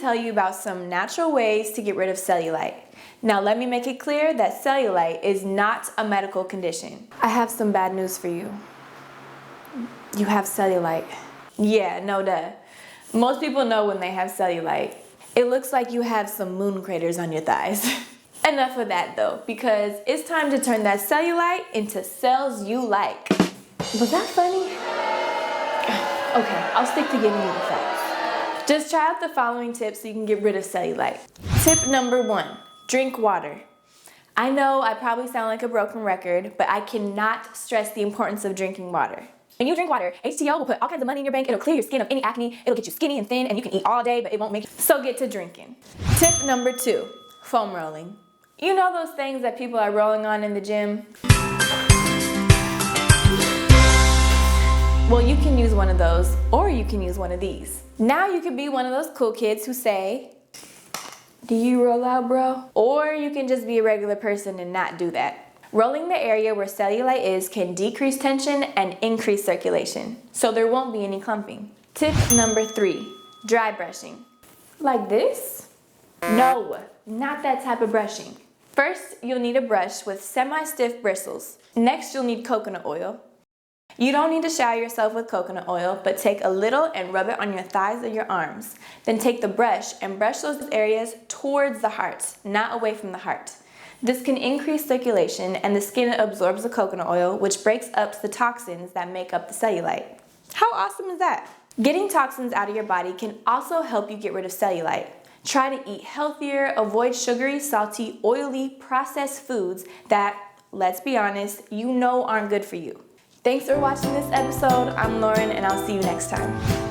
tell you about some natural ways to get rid of cellulite. Now let me make it clear that cellulite is not a medical condition. I have some bad news for you. You have cellulite. Yeah, no duh. Most people know when they have cellulite. It looks like you have some moon craters on your thighs. Enough of that though, because it's time to turn that cellulite into cells you like. Was that funny? Okay, I'll stick to giving you the facts. Just try out the following tips so you can get rid of cellulite. Tip number 1, drink water. I know I probably sound like a broken record, but I cannot stress the importance of drinking water. When you drink water, HTO will put all kinds of money in your bank, it'll clear your skin of any acne, it'll get you skinny and thin, and you can eat all day, but it won't make you. So get to drinking. Tip number 2, foam rolling. You know those things that people are rolling on in the gym? Well, you can use one of those, or you can use one of these. Now you can be one of those cool kids who say, "Do you roll out, bro?" Or you can just be a regular person and not do that. Rolling the area where cellulite is can decrease tension and increase circulation, so there won't be any clumping. Tip number 3, dry brushing. Like this? No, not that type of brushing. First, you'll need a brush with semi-stiff bristles. Next, you'll need coconut oil. You don't need to shower yourself with coconut oil, but take a little and rub it on your thighs or your arms. Then take the brush and brush those areas towards the heart, not away from the heart. This can increase circulation and the skin absorbs the coconut oil, which breaks up the toxins that make up the cellulite. How awesome is that? Getting toxins out of your body can also help you get rid of cellulite. Try to eat healthier, avoid sugary, salty, oily, processed foods that, let's be honest, you know aren't good for you. Thanks for watching this episode. I'm Lauren, and I'll see you next time.